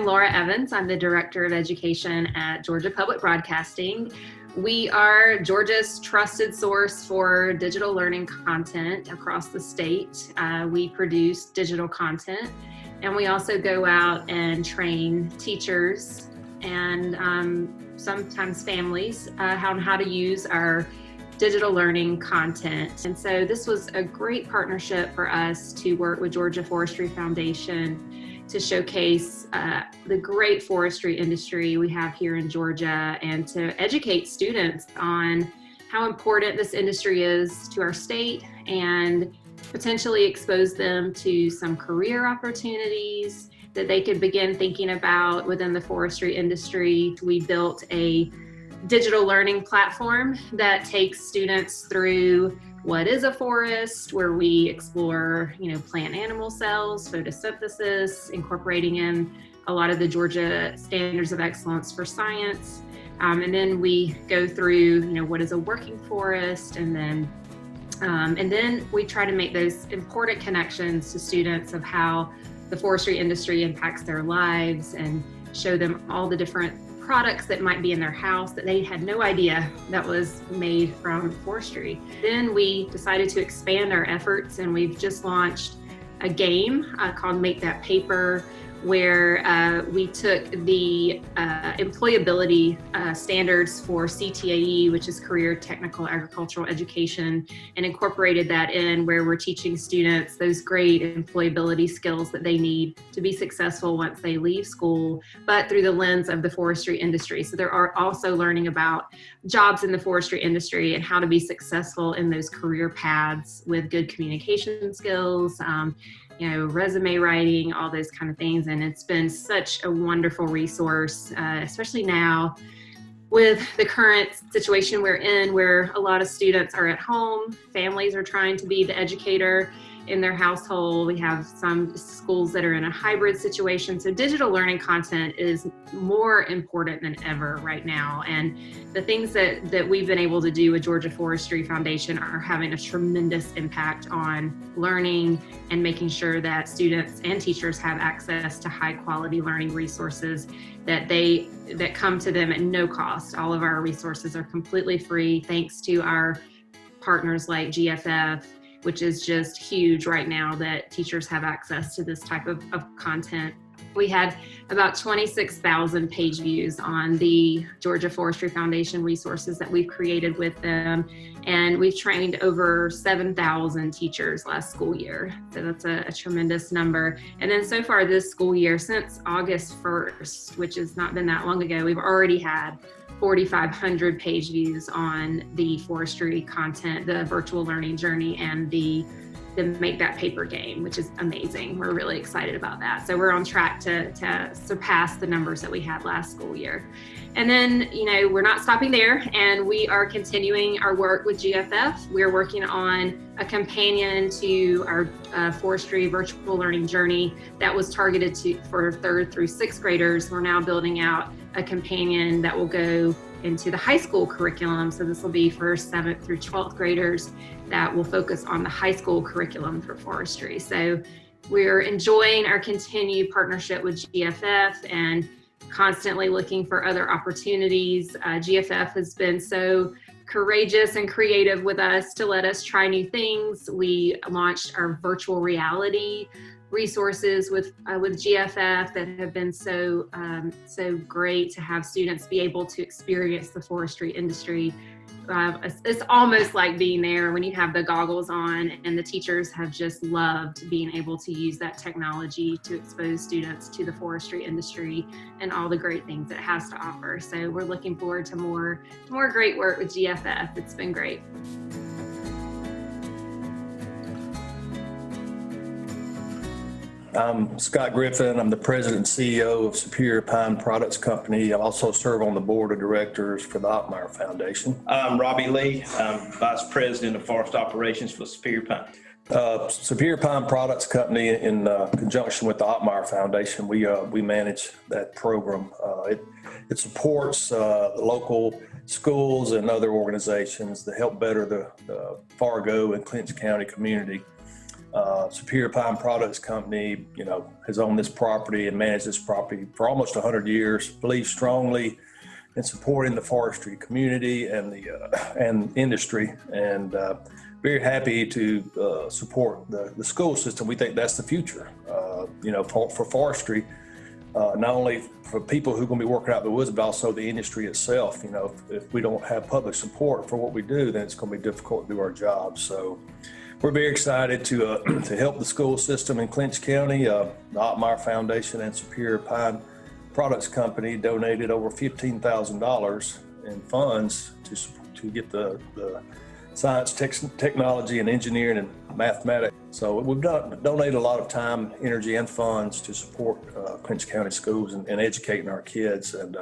Laura Evans. I'm the Director of Education at Georgia Public Broadcasting. We are Georgia's trusted source for digital learning content across the state. We produce digital content, and we also go out and train teachers and sometimes families on how to use our digital learning content. And so this was a great partnership for us to work with Georgia Forestry Foundation to showcase the great forestry industry we have here in Georgia and to educate students on how important this industry is to our state and potentially expose them to some career opportunities that they could begin thinking about within the forestry industry. We built a digital learning platform that takes students through what is a forest, where we explore, plant animal cells, photosynthesis, incorporating in a lot of the Georgia standards of excellence for science. And then we go through, what is a working forest, and then we try to make those important connections to students of how the forestry industry impacts their lives and show them all the different products that might be in their house that they had no idea that was made from forestry. Then we decided to expand our efforts, and we've just launched a game called Make That Paper, where we took the employability standards for CTAE, which is Career Technical Agricultural Education, and incorporated that in where we're teaching students those great employability skills that they need to be successful once they leave school, but through the lens of the forestry industry. So they're also learning about jobs in the forestry industry and how to be successful in those career paths with good communication skills, resume writing, all those kind of things. And it's been such a wonderful resource, especially now with the current situation we're in, where a lot of students are at home, families are trying to be the educator in their household. We have some schools that are in a hybrid situation. So digital learning content is more important than ever right now. And the things that we've been able to do with Georgia Forestry Foundation are having a tremendous impact on learning and making sure that students and teachers have access to high quality learning resources that come to them at no cost. All of our resources are completely free, thanks to our partners like GFF, which is just huge right now that teachers have access to this type of content. We had about 26,000 page views on the Georgia Forestry Foundation resources that we've created with them. And we've trained over 7,000 teachers last school year. So that's a tremendous number. And then so far this school year, since August 1st, which has not been that long ago, we've already had 4,500 page views on the forestry content, the virtual learning journey, and the Make That Paper game, which is amazing. We're really excited about that. So we're on track to surpass the numbers that we had last school year. And then, we're not stopping there, and we are continuing our work with GFF. We're working on a companion to our forestry virtual learning journey that was targeted for 3rd through 6th graders. We're now building out a companion that will go into the high school curriculum. So this will be for 7th through 12th graders that will focus on the high school curriculum for forestry. So we're enjoying our continued partnership with GFF and constantly looking for other opportunities. GFF has been so courageous and creative with us to let us try new things. We launched our virtual reality resources with GFF that have been so great to have students be able to experience the forestry industry. It's almost like being there when you have the goggles on, and the teachers have just loved being able to use that technology to expose students to the forestry industry and all the great things it has to offer. So we're looking forward to more great work with GFF. It's been great. I'm Scott Griffin. I'm the president and CEO of Superior Pine Products Company. I also serve on the board of directors for the Ottmeyer Foundation. I'm Robbie Lee. I'm vice president of forest operations for Superior Pine. Superior Pine Products Company, in conjunction with the Ottmeyer Foundation, we manage that program. It supports local schools and other organizations that help better the Fargo and Clinton County community. Superior Pine Products Company, has owned this property and managed this property for almost 100 years, believes strongly in supporting the forestry community and the industry, and very happy to support the school system. We think that's the future, for forestry, not only for people who are going to be working out in the woods, but also the industry itself. If we don't have public support for what we do, then it's going to be difficult to do our job. So we're very excited to help the school system in Clinch County. The Ottmeyer Foundation and Superior Pine Products Company donated over $15,000 in funds to get the science, technology, and engineering and mathematics. So we've donated a lot of time, energy, and funds to support Clinch County schools and educating our kids. And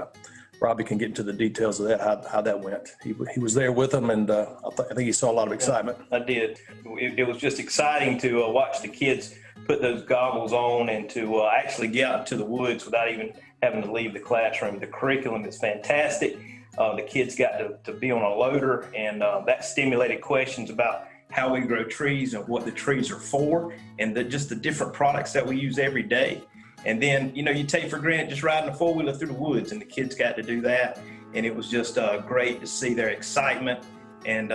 Robbie can get into the details of that, how that went. He was there with them, and I think he saw a lot of excitement. I did. It was just exciting to watch the kids put those goggles on and to actually get out into the woods without even having to leave the classroom. The curriculum is fantastic. The kids got to be on a loader, and that stimulated questions about how we grow trees and what the trees are for, and just the different products that we use every day. And then, you take for granted just riding a four-wheeler through the woods, and the kids got to do that. And it was just great to see their excitement and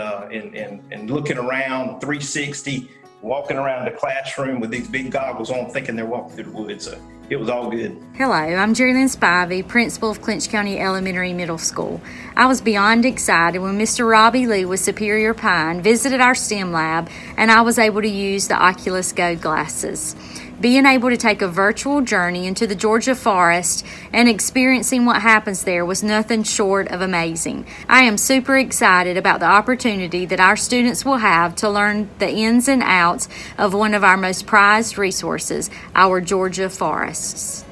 looking around 360, walking around the classroom with these big goggles on, thinking they're walking through the woods. So it was all good. Hello, I'm Jerry Lynn Spivey, principal of Clinch County Elementary Middle School. I was beyond excited when Mr. Robbie Lee with Superior Pine visited our STEM lab, and I was able to use the Oculus Go glasses. Being able to take a virtual journey into the Georgia forest and experiencing what happens there was nothing short of amazing. I am super excited about the opportunity that our students will have to learn the ins and outs of one of our most prized resources, our Georgia forests.